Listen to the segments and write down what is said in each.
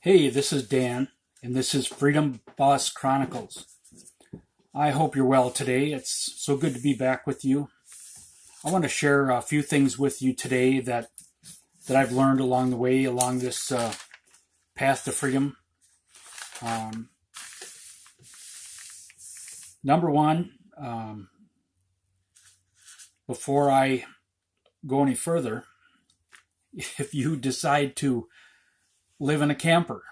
Hey, this is Dan, and this is Freedom Boss Chronicles. I hope you're well today. It's so good to be back with you. I want to share a few things with you today that I've learned along the way, along this path to freedom. Um, Number one, before I go any further, if you decide to live in a camper,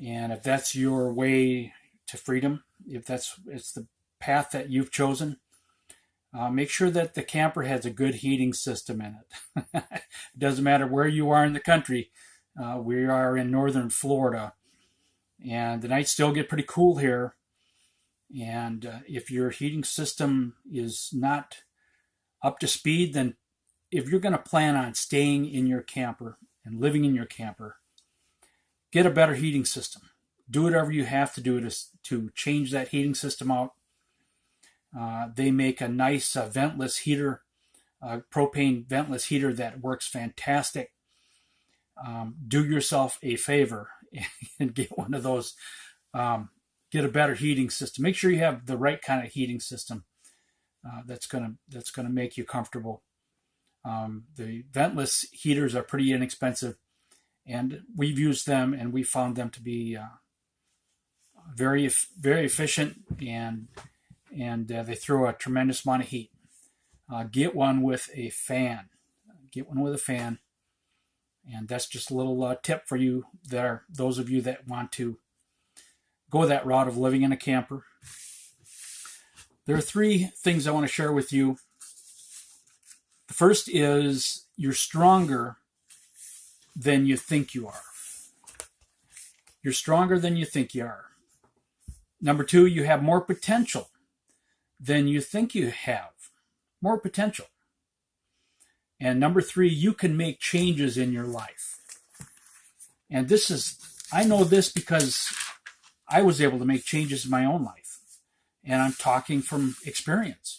and if that's your way to freedom, if it's the path that you've chosen, make sure that the camper has a good heating system in it. It doesn't matter where you are in the country. We are in northern Florida, and the nights still get pretty cool here. And if your heating system is not up to speed, then if you're going to plan on staying in your camper and living in your camper, get a better heating system. Do whatever you have to do to change that heating system out. They make a nice ventless heater, propane ventless heater that works fantastic. Do yourself a favor and get one of those. Get a better heating system. Make sure you have the right kind of heating system that's gonna make you comfortable. The ventless heaters are pretty inexpensive, and we've used them, and we found them to be very efficient, and they throw a tremendous amount of heat. Get one with a fan. Get one with a fan, and that's just a little tip for you. Those of you that want to go that route of living in a camper. There are three things I want to share with you. The first is you're stronger than you think you are. You're stronger than you think you are. Number two, you have more potential than you think you have. More potential. And number three, you can make changes in your life. And I know this because I was able to make changes in my own life. And I'm talking from experience.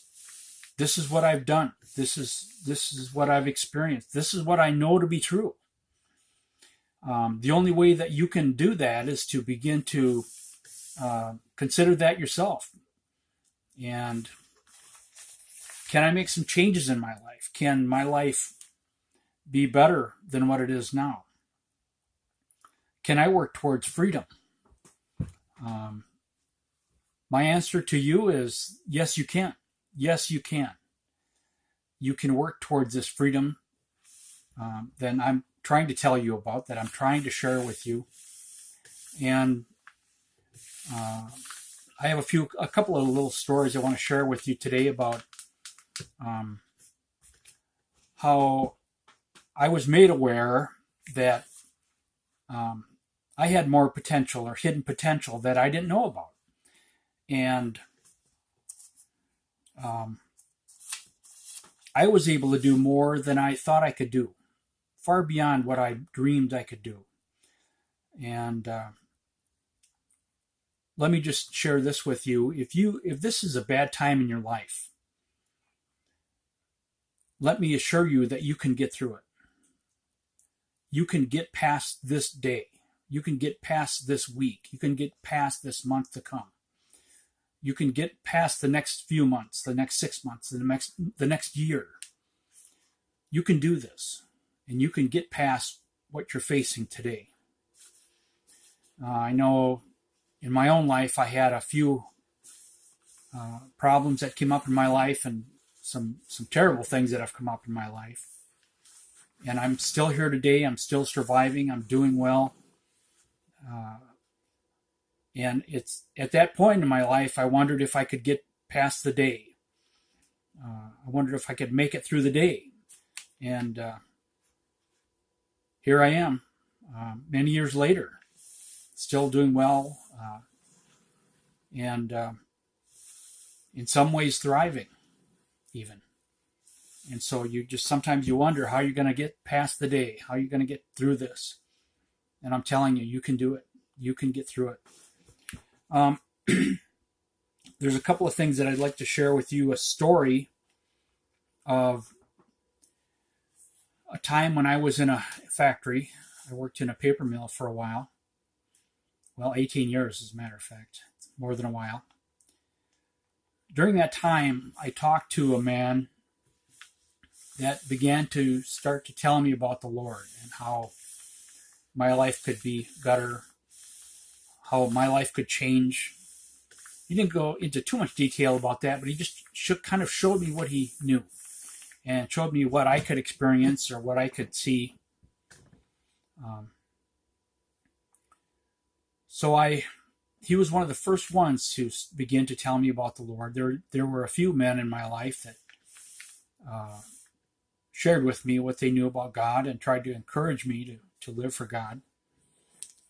This is what I've done. This is what I've experienced. This is what I know to be true. The only way that you can do that is to begin to consider that yourself. And can I make some changes in my life? Can my life be better than what it is now? Can I work towards freedom? My answer to you is yes, you can. Yes, you can. You can work towards this freedom that I'm trying to tell you about, that I'm trying to share with you. And I have a couple of little stories I want to share with you today about how I was made aware that I had more potential or hidden potential that I didn't know about. And I was able to do more than I thought I could do, far beyond what I dreamed I could do. And let me just share this with you. If this is a bad time in your life, let me assure you that you can get through it. You can get past this day. You can get past this week. You can get past this month to come. You can get past the next few months, the next 6 months, the next year. You can do this, and you can get past what you're facing today. I know in my own life I had a few problems that came up in my life, and some terrible things that have come up in my life. And I'm still here today. I'm still surviving. I'm doing well. And it's at that point in my life, I wondered if I could get past the day. I wondered if I could make it through the day. And here I am, many years later, still doing well, and in some ways thriving, even. And so sometimes you wonder how you're going to get past the day, how you're going to get through this. And I'm telling you, you can do it. You can get through it. There's a couple of things that I'd like to share with you. A story of a time when I was in a factory. I worked in a paper mill for a while. Well, 18 years, as a matter of fact, more than a while. During that time, I talked to a man that began to start to tell me about the Lord and how my life could be better, how my life could change. He didn't go into too much detail about that, but he just kind of showed me what he knew and showed me what I could experience or what I could see. He was one of the first ones to begin to tell me about the Lord. There were a few men in my life that shared with me what they knew about God and tried to encourage me to live for God.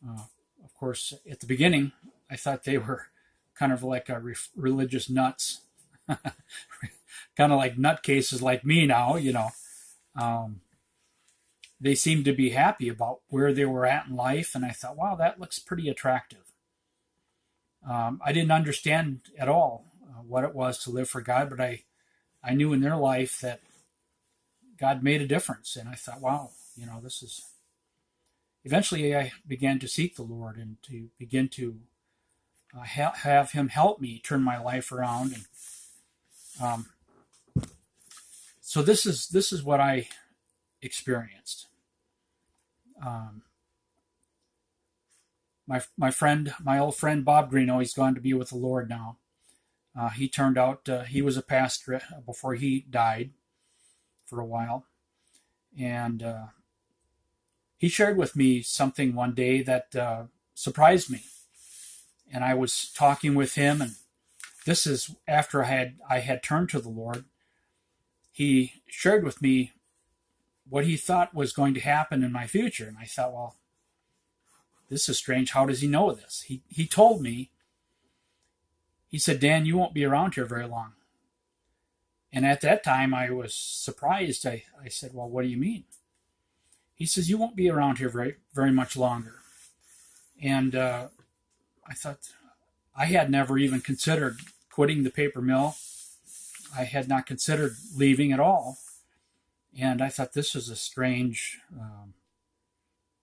Of course, at the beginning, I thought they were kind of like a religious nuts, kind of like nutcases like me now, They seemed to be happy about where they were at in life, and I thought, wow, that looks pretty attractive. I didn't understand at all what it was to live for God, but I knew in their life that God made a difference, and I thought, wow, this is... Eventually, I began to seek the Lord and to begin to have Him help me turn my life around. And so this is what I experienced. My old friend Bob Greeno, he's gone to be with the Lord now. He turned out he was a pastor before he died for a while, and he shared with me something one day that surprised me. And I was talking with him, and this is after I had turned to the Lord. He shared with me what he thought was going to happen in my future, and I thought, well, this is strange. How does he know this? He told me. He said, Dan, you won't be around here very long. And at that time, I was surprised. I said, well, what do you mean? He says, you won't be around here very, very much longer. And I thought, I had never even considered quitting the paper mill. I had not considered leaving at all. And I thought, this is a strange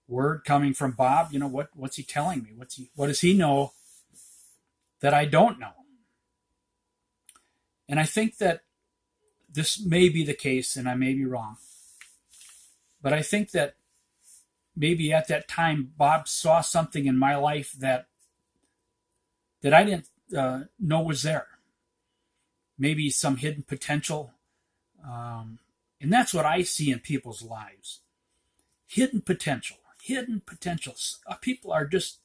word coming from Bob. What's he telling me? What does he know that I don't know? And I think that this may be the case, and I may be wrong. But I think that maybe at that time, Bob saw something in my life that I didn't know was there. Maybe some hidden potential. And that's what I see in people's lives. Hidden potential. People are just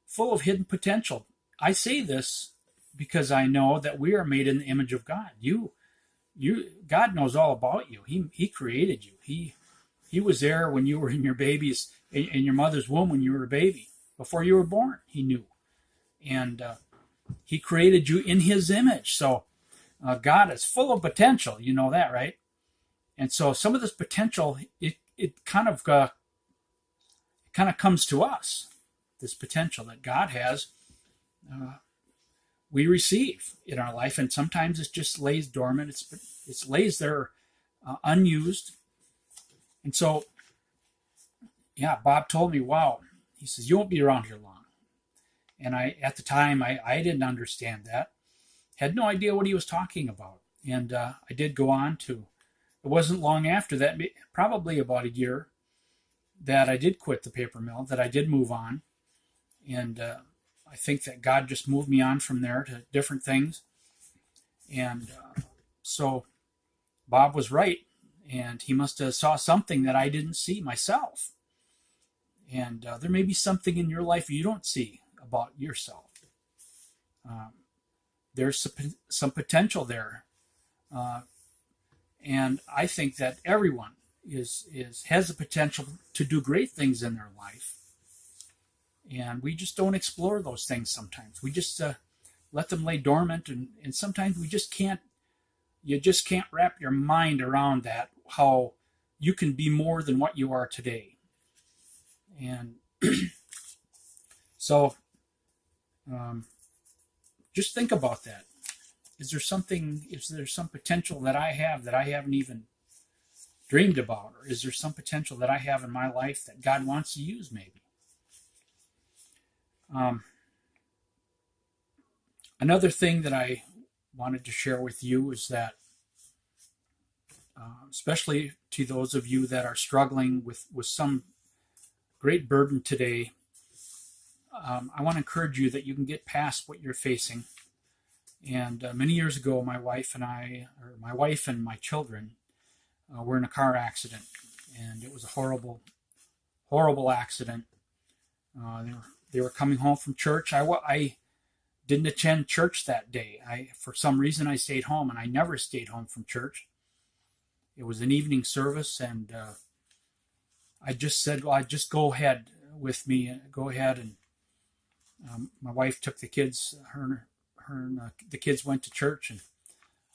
full of hidden potential. I say this because I know that we are made in the image of God. God knows all about you. He created you. He was there when you were in your mother's womb when you were a baby. Before you were born, He knew. And He created you in His image. So God is full of potential. You know that, right? And so some of this potential, it kind of comes to us. This potential that God has, we receive in our life, and sometimes it just lays dormant. It lays there unused. And so, yeah, Bob told me, wow, he says, you won't be around here long. And at the time, I didn't understand that. Had no idea what he was talking about. And I did go on to, it wasn't long after that, probably about a year, that I did quit the paper mill, that I did move on. And I think that God just moved me on from there to different things. And so Bob was right. And he must have saw something that I didn't see myself. And there may be something in your life you don't see about yourself. There's some potential there. And I think that everyone has the potential to do great things in their life. And we just don't explore those things sometimes. We just let them lay dormant, and sometimes you just can't wrap your mind around that, how you can be more than what you are today. And so just think about that. Is there some potential that I have that I haven't even dreamed about? Or is there some potential that I have in my life that God wants to use maybe? Another thing that I wanted to share with you is that, especially to those of you that are struggling with some great burden today, I want to encourage you that you can get past what you're facing. And many years ago, my wife and my children were in a car accident, and it was a horrible, horrible accident. They were coming home from church. I didn't attend church that day. For some reason, I stayed home, and I never stayed home from church. It was an evening service, and I just said, well, just go ahead with me. Go ahead. And my wife took the kids. Her and the kids went to church, and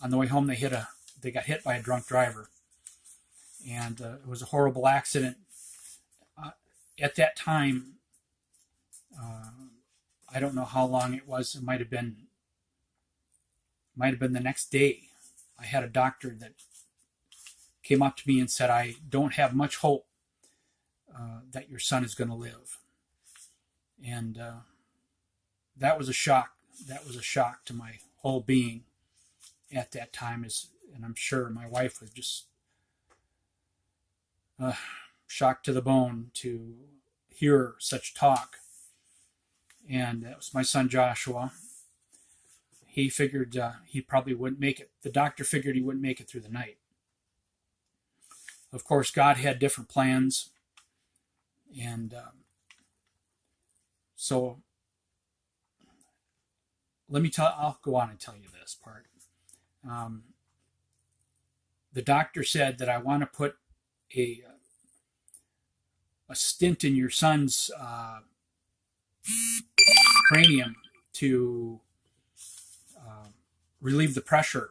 on the way home, they got hit by a drunk driver. And it was a horrible accident. At that time, I don't know how long it was. It might have been the next day. I had a doctor that came up to me and said, I don't have much hope that your son is going to live. And that was a shock. That was a shock to my whole being at that time. And I'm sure my wife was just shocked to the bone to hear such talk. And that was my son Joshua. He figured he probably wouldn't make it. The doctor figured he wouldn't make it through the night. Of course, God had different plans. And so I'll go on and tell you this part. The doctor said that I want to put a stint in your son's cranium to relieve the pressure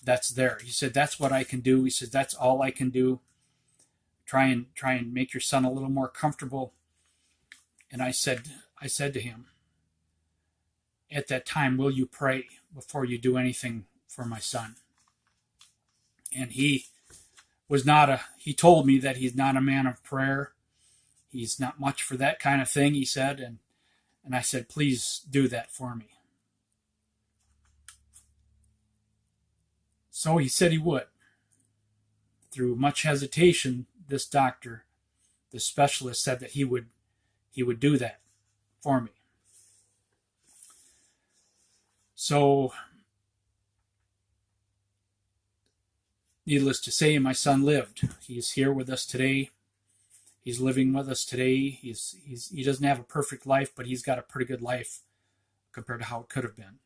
that's there. He said, that's what I can do. He said, that's all I can do. Try and make your son a little more comfortable. And I said to him at that time, will you pray before you do anything for my son? And he told me that he's not a man of prayer. He's not much for that kind of thing, he said. And I said, please do that for me. So he said he would. Through much hesitation, this doctor, this specialist, said that he would do that for me. So, needless to say, my son lived. He's here with us today. He's living with us today. He doesn't have a perfect life, but he's got a pretty good life compared to how it could have been.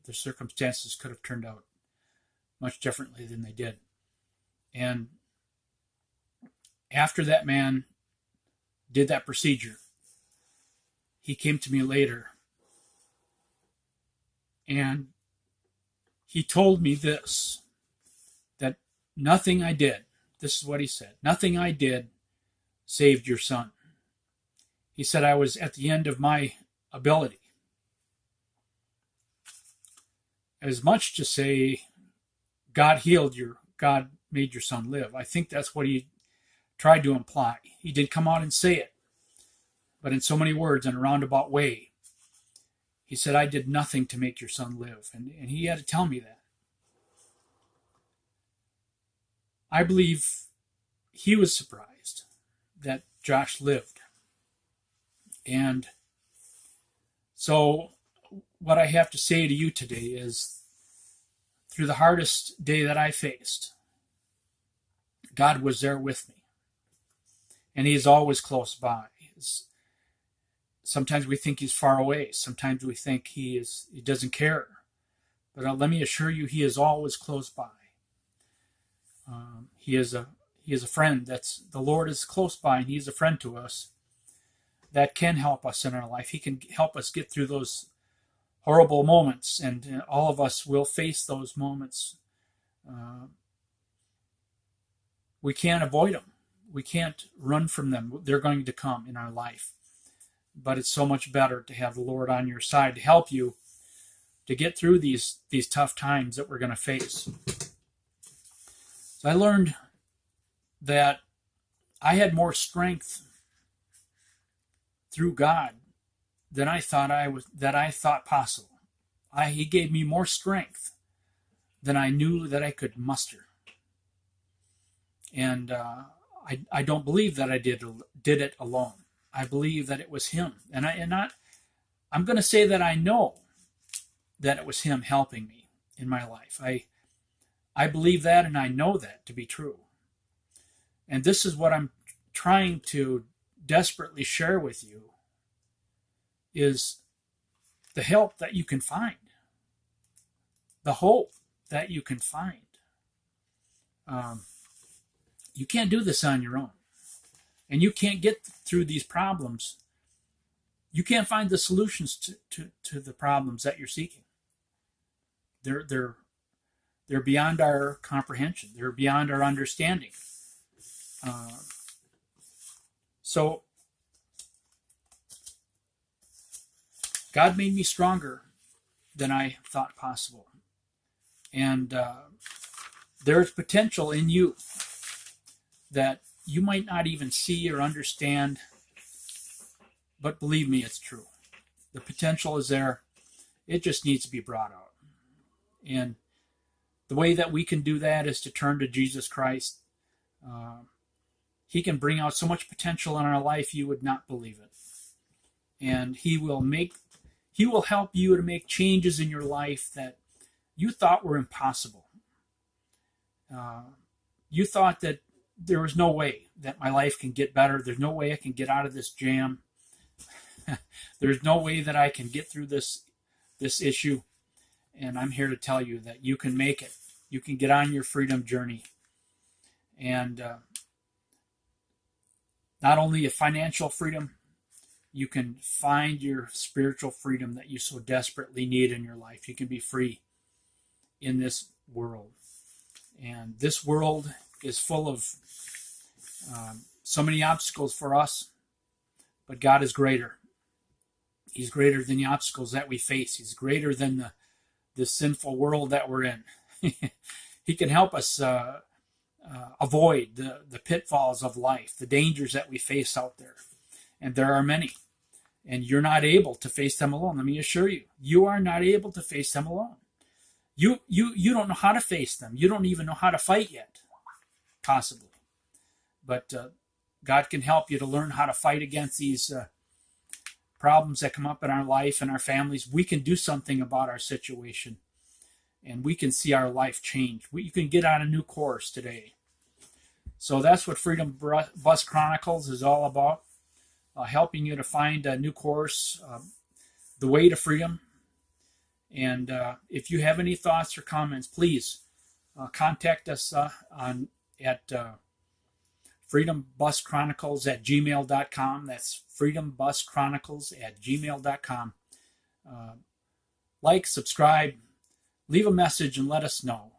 The circumstances could have turned out much differently than they did. And after that man did that procedure, he came to me later and he told me this, that nothing I did, this is what he said, nothing I did saved your son. He said I was at the end of my ability. As much to say, God made your son live. I think that's what he tried to imply. He didn't come out and say it, but in so many words, in a roundabout way, he said, I did nothing to make your son live. And he had to tell me that. I believe he was surprised that Josh lived. And so what I have to say to you today is, through the hardest day that I faced, God was there with me. And he is always close by. Sometimes we think he's far away. Sometimes we think he doesn't care. But let me assure you, he is always close by. He is a friend. The Lord is close by, and he is a friend to us that can help us in our life. He can help us get through those horrible moments, and all of us will face those moments. We can't avoid them. We can't run from them. They're going to come in our life. But it's so much better to have the Lord on your side to help you to get through these tough times that we're going to face. So I learned that I had more strength through God than I thought possible. He gave me more strength than I knew that I could muster. And I don't believe that I did it alone. I believe that it was Him, and I'm going to say that I know that it was Him helping me in my life. I believe that, and I know that to be true. And this is what I'm trying to desperately share with you, is the help that you can find, the hope that you can find. You can't do this on your own, and you can't get through these problems. You can't find the solutions to the problems that you're seeking. They're beyond our comprehension. They're beyond our understanding. So God made me stronger than I thought possible. And there's potential in you that you might not even see or understand, but believe me, it's true. The potential is there. It just needs to be brought out. And the way that we can do that is to turn to Jesus Christ. He can bring out so much potential in our life you would not believe it. And He will help you to make changes in your life that you thought were impossible. You thought that there was no way that my life can get better. There's no way I can get out of this jam. There's no way that I can get through this issue. And I'm here to tell you that you can make it. You can get on your freedom journey. And not only a financial freedom, you can find your spiritual freedom that you so desperately need in your life. You can be free in this world. And this world is full of so many obstacles for us, but God is greater. He's greater than the obstacles that we face. He's greater than the sinful world that we're in. He can help us avoid the pitfalls of life, the dangers that we face out there. And there are many. And you're not able to face them alone. Let me assure you, you are not able to face them alone. You don't know how to face them. You don't even know how to fight yet, possibly. But God can help you to learn how to fight against these problems that come up in our life and our families. We can do something about our situation, and we can see our life change. You can get on a new course today. So that's what Freedom Bus Chronicles is all about, helping you to find a new course, the way to freedom. And if you have any thoughts or comments, please contact us at freedombuschronicles@gmail.com. That's freedombuschronicles@gmail.com. Like, subscribe, leave a message, and let us know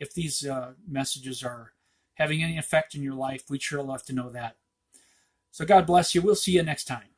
if these messages are having any effect in your life. We'd sure love to know that. So God bless you. We'll see you next time.